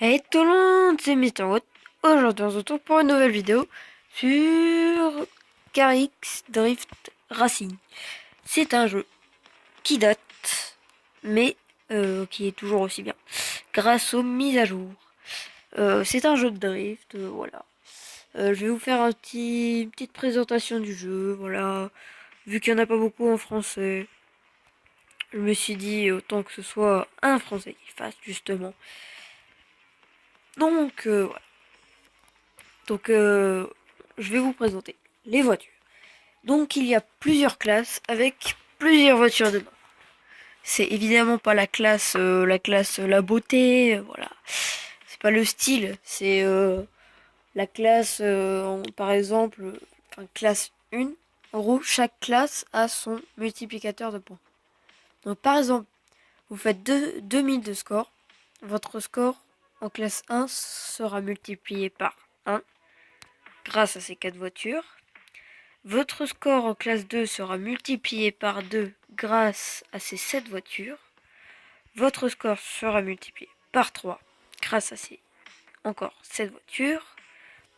Hey tout le monde, c'est Mister Watt. Aujourd'hui, on se retrouve pour une nouvelle vidéo sur CarX Drift Racing. C'est un jeu qui date, mais qui est toujours aussi bien, grâce aux mises à jour. C'est un jeu de drift, voilà. Je vais vous faire une petite présentation du jeu, voilà. Vu qu'il n'y en a pas beaucoup en français, je me suis dit autant que ce soit un français qui le fasse, justement. Donc, voilà. Donc, je vais vous présenter les voitures. Donc, il y a plusieurs classes avec plusieurs voitures dedans. C'est évidemment pas la beauté, voilà. C'est pas le style, c'est la classe, par exemple, classe 1. En gros, chaque classe a son multiplicateur de points. Donc, par exemple, vous faites 2000 de score. Votre score en classe 1 sera multiplié par 1 grâce à ces 4 voitures. Votre score en classe 2 sera multiplié par 2 grâce à ces 7 voitures. Votre score sera multiplié par 3 grâce à ces encore 7 voitures.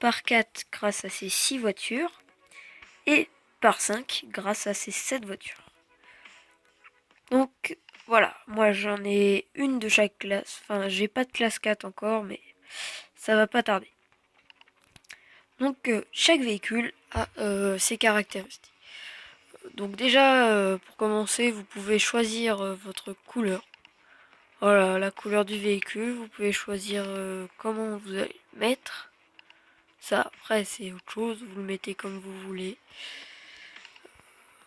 Par 4 grâce à ces 6 voitures. Et par 5 grâce à ces 7 voitures. Donc voilà, moi j'en ai une de chaque classe. Enfin, j'ai pas de classe 4 encore, mais ça va pas tarder. Donc chaque véhicule a ses caractéristiques. Donc déjà, pour commencer, vous pouvez choisir votre couleur. Voilà, la couleur du véhicule. Vous pouvez choisir comment vous allez le mettre. Ça, après, c'est autre chose. Vous le mettez comme vous voulez.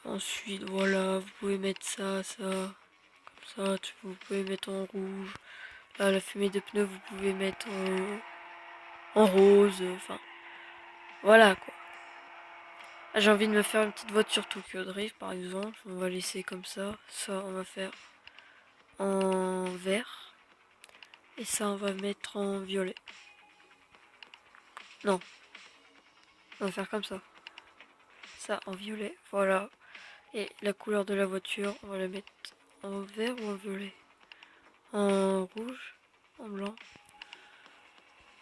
Ensuite, voilà, vous pouvez mettre ça, ça, comme ça. Vous pouvez mettre en rouge. Là, la fumée de pneus, vous pouvez mettre en rose. Enfin, voilà quoi. J'ai envie de me faire une petite voiture Tokyo Drift, par exemple. On va laisser comme ça. Ça, on va faire en vert. Et ça, on va mettre en violet. Non, on va faire comme ça. Ça en violet, voilà. Et la couleur de la voiture, on va la mettre en vert ou en violet. En rouge, en blanc,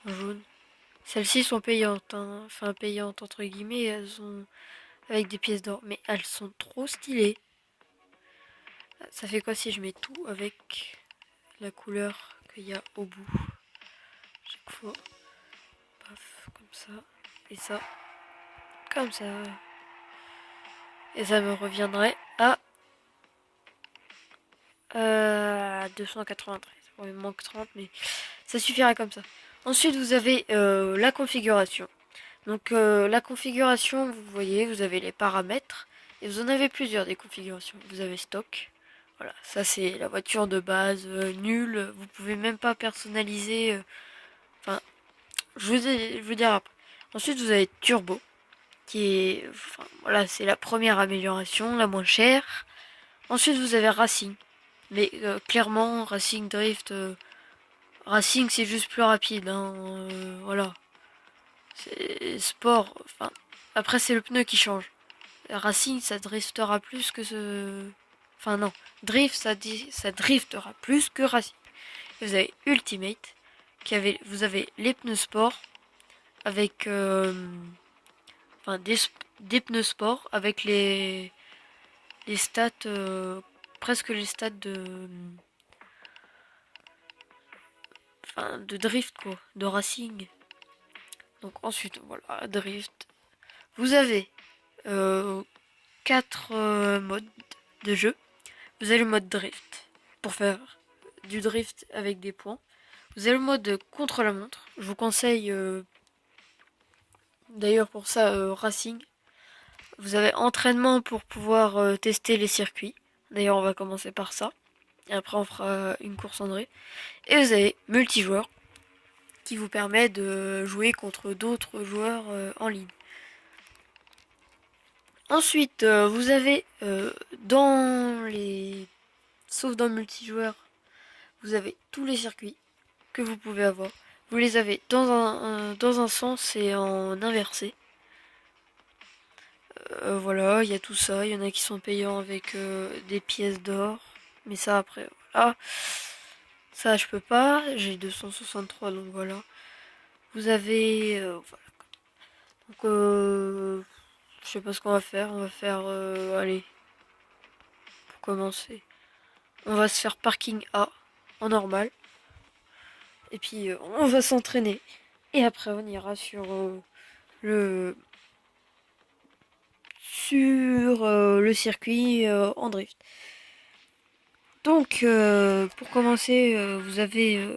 en jaune. Celles-ci sont payantes, hein. Enfin payantes entre guillemets, elles sont avec des pièces d'or. Mais elles sont trop stylées. Ça fait quoi si je mets tout avec la couleur qu'il y a au bout? Chaque fois, paf, comme ça. Et ça, comme ça. Et ça me reviendrait à 293. Bon, il me manque 30, mais ça suffira comme ça. Ensuite, vous avez la configuration. Donc, la configuration, vous voyez, vous avez les paramètres. Et vous en avez plusieurs des configurations. Vous avez stock. Voilà, ça c'est la voiture de base, nulle. Vous pouvez même pas personnaliser. Enfin, je vous dire après. Ensuite, vous avez turbo, qui est, enfin, voilà, c'est la première amélioration, la moins chère. Ensuite, vous avez racing. Mais clairement, Racing Drift, Racing c'est juste plus rapide, hein, voilà. C'est sport, enfin. Après, c'est le pneu qui change. Racing, ça driftera plus que ce. Enfin, non. Drift, ça driftera plus que Racing. Et vous avez Ultimate, vous avez les pneus sport, avec. Enfin, des pneus sport, avec les stats. Presque les stats de. Enfin, de drift, quoi. De Racing. Donc ensuite, voilà, drift. Vous avez 4 modes de jeu. Vous avez le mode drift pour faire du drift avec des points. Vous avez le mode contre la montre. Je vous conseille d'ailleurs pour ça Racing. Vous avez entraînement pour pouvoir tester les circuits. D'ailleurs, on va commencer par ça. Et après, on fera une course en drift. Et vous avez multijoueur qui vous permet de jouer contre d'autres joueurs en ligne. Ensuite, vous avez dans les... Sauf dans le multijoueur, vous avez tous les circuits que vous pouvez avoir. Vous les avez dans un sens et en inversé. Voilà, il y a tout ça. Il y en a qui sont payants avec des pièces d'or. Mais ça après, voilà. Ça, je peux pas. J'ai 263, donc voilà. Vous avez... voilà. Donc, je sais pas ce qu'on va faire. On va faire... allez, pour commencer. On va se faire parking A, en normal. Et puis, on va s'entraîner. Et après, on ira le... le circuit en drift. Donc, pour commencer, vous avez...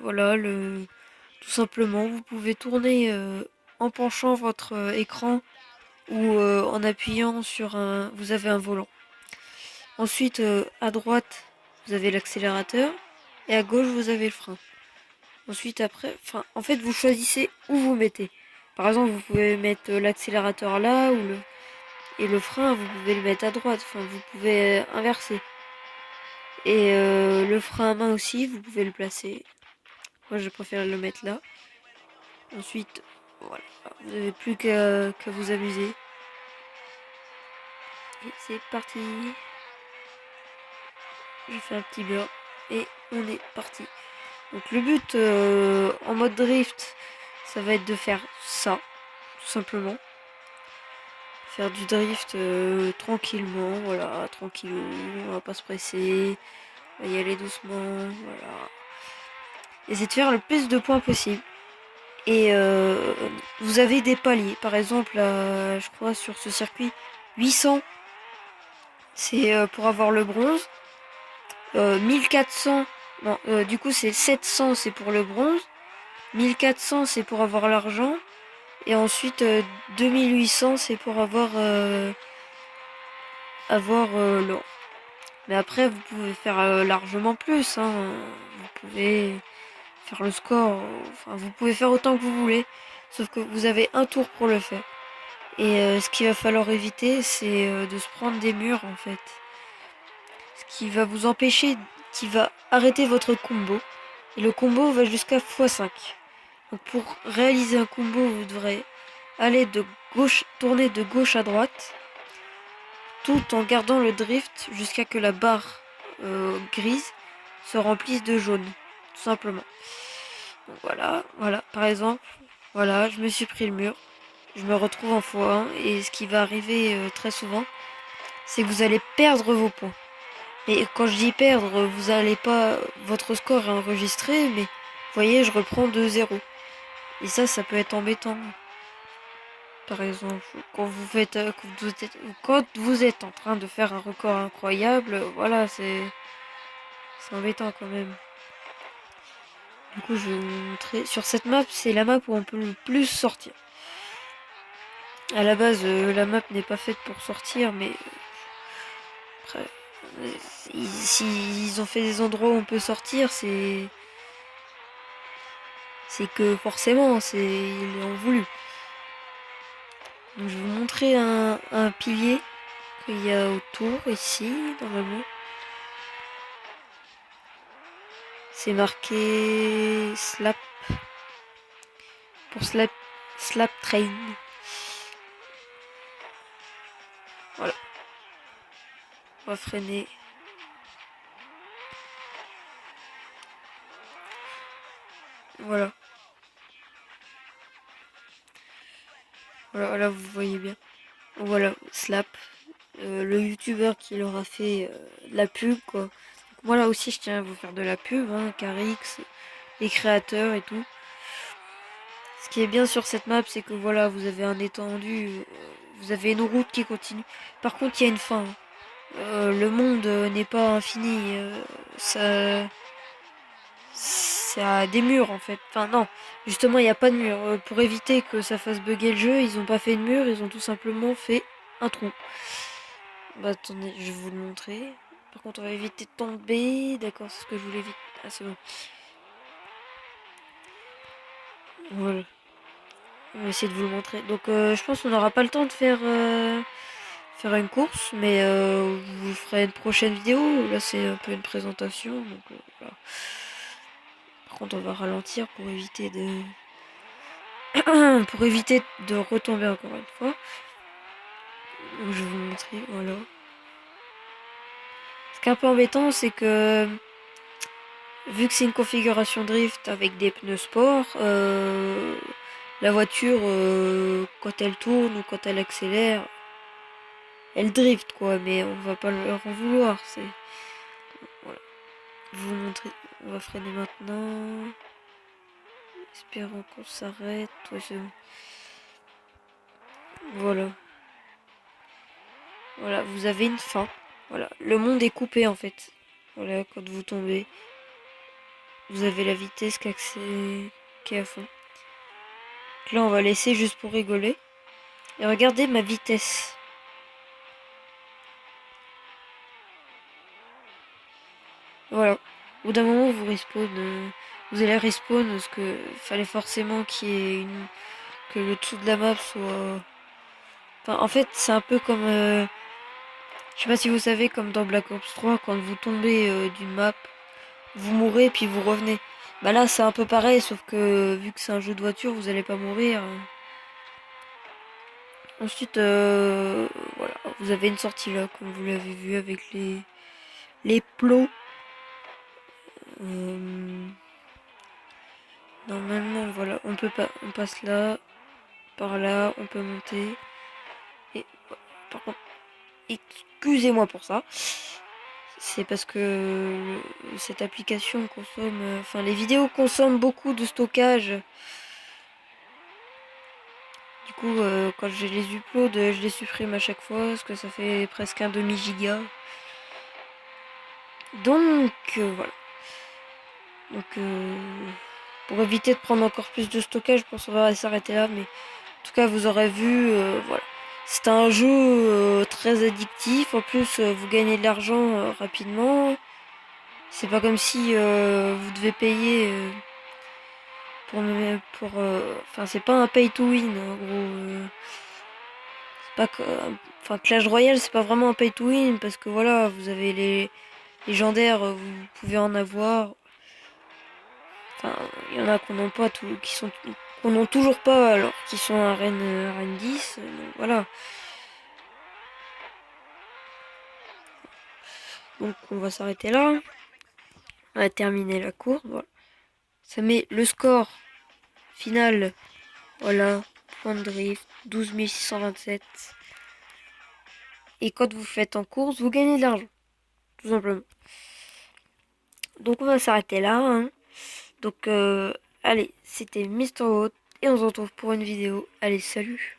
voilà, tout simplement, vous pouvez tourner en penchant votre écran ou en appuyant sur un... Vous avez un volant. Ensuite, à droite, vous avez l'accélérateur et à gauche, vous avez le frein. Ensuite, après, enfin, en fait, vous choisissez où vous mettez. Par exemple, vous pouvez mettre l'accélérateur là et le frein, vous pouvez le mettre à droite. Enfin, vous pouvez inverser. Et le frein à main aussi, vous pouvez le placer. Moi, je préfère le mettre là. Ensuite, voilà, vous n'avez plus qu'à vous amuser. Et c'est parti. Je fais un petit beurre et on est parti. Donc le but en mode drift, ça va être de faire ça, tout simplement. Faire du drift tranquillement, voilà, tranquillou, on va pas se presser, on va y aller doucement, voilà. Essayez de faire le plus de points possible. Et vous avez des paliers, par exemple, je crois sur ce circuit, 800, c'est pour avoir le bronze. 1400, non, du coup c'est 700, c'est pour le bronze. 1400, c'est pour avoir l'argent. Et ensuite, 2800, c'est pour avoir l'or. Mais après, vous pouvez faire largement plus, hein. Vous pouvez faire le score. Enfin, vous pouvez faire autant que vous voulez. Sauf que vous avez un tour pour le faire. Et ce qu'il va falloir éviter, c'est de se prendre des murs, en fait. Ce qui va vous empêcher, qui va arrêter votre combo. Et le combo va jusqu'à x5. Donc pour réaliser un combo, vous devrez aller de gauche, tourner de gauche à droite, tout en gardant le drift jusqu'à que la barre grise se remplisse de jaune, tout simplement. Donc voilà, par exemple, voilà, je me suis pris le mur, je me retrouve en x1 et ce qui va arriver très souvent, c'est que vous allez perdre vos points. Et quand je dis perdre, vous allez pas, votre score est enregistré, mais vous voyez, je reprends de 0. Et ça peut être embêtant. Par exemple, quand vous êtes en train de faire un record incroyable, voilà, c'est embêtant quand même. Du coup, je vais vous montrer. Sur cette map, c'est la map où on peut le plus sortir. À la base, la map n'est pas faite pour sortir, mais après, s'ils ont fait des endroits où on peut sortir, c'est que forcément, ils l'ont voulu. Donc, je vais vous montrer un pilier qu'il y a autour ici, normalement. C'est marqué slap pour slap train. Voilà. On va freiner. Voilà. Voilà, là vous voyez bien. Voilà, slap. Le youtubeur qui leur a fait de la pub, quoi. Donc, moi là aussi je tiens à vous faire de la pub, hein, Carix, les créateurs et tout. Ce qui est bien sur cette map, c'est que voilà, vous avez un étendu, vous avez une route qui continue. Par contre, il y a une fin. Le monde n'est pas infini. Ça a des murs en fait. Enfin non, justement il n'y a pas de mur. Pour éviter que ça fasse bugger le jeu, ils n'ont pas fait de mur, ils ont tout simplement fait un trou. Bah attendez, je vais vous le montrer. Par contre on va éviter de tomber. D'accord, c'est ce que je voulais éviter. Ah c'est bon. Voilà. On va essayer de vous le montrer. Donc je pense qu'on n'aura pas le temps de faire une course, mais je vous ferai une prochaine vidéo. Là c'est un peu une présentation. Donc voilà. Par contre on va ralentir pour éviter de retomber encore une fois. Donc, je vais vous montrer, voilà. Ce qui est un peu embêtant, c'est que vu que c'est une configuration drift avec des pneus sport, la voiture, quand elle tourne ou quand elle accélère, elle drift quoi, mais on va pas leur en vouloir. C'est voilà. Je vous montrer. On va freiner maintenant. Espérons qu'on s'arrête. Ouais, c'est bon. Voilà. Voilà, vous avez une fin. Voilà, le monde est coupé en fait. Voilà, quand vous tombez, vous avez la vitesse qui est à fond. Donc là, on va laisser juste pour rigoler. Et regardez ma vitesse. Voilà. Au bout d'un moment, vous respawn. Vous allez respawn parce que fallait forcément qu'il y ait une que le dessous de la map soit. Enfin, en fait, c'est un peu comme. Je sais pas si vous savez, comme dans Black Ops 3, quand vous tombez d'une map, vous mourrez puis vous revenez. Bah là, c'est un peu pareil, sauf que vu que c'est un jeu de voiture, vous allez pas mourir. Ensuite, voilà, vous avez une sortie là, comme vous l'avez vu, avec les plots. Euh, Normalement, voilà, on peut pas, on passe là, par là, on peut monter. Et par contre, excusez-moi pour ça. C'est parce que cette application consomme, enfin les vidéos consomment beaucoup de stockage. Du coup, quand je les upload, je les supprime à chaque fois parce que ça fait presque un demi-giga. Donc voilà. Donc pour éviter de prendre encore plus de stockage, je pense qu'on va s'arrêter là. Mais en tout cas, vous aurez vu, voilà. C'est un jeu très addictif. En plus, vous gagnez de l'argent rapidement. C'est pas comme si vous devez payer enfin, c'est pas un pay to win en gros. C'est pas que, enfin, Clash Royale, c'est pas vraiment un pay to win parce que voilà, vous avez les légendaires, vous pouvez en avoir. Enfin, il y en a qu'on n'ont pas tout, qu'on n'ont toujours pas alors qu'ils sont à Reine 10. Donc voilà. Donc on va s'arrêter là. On va terminer la course. Voilà. Ça met le score final. Voilà. Point de drift. 12 627. Et quand vous faites en course, vous gagnez de l'argent. Tout simplement. Donc on va s'arrêter là. Hein. Donc allez, c'était Mister Watt. Et on se retrouve pour une vidéo. Allez, salut.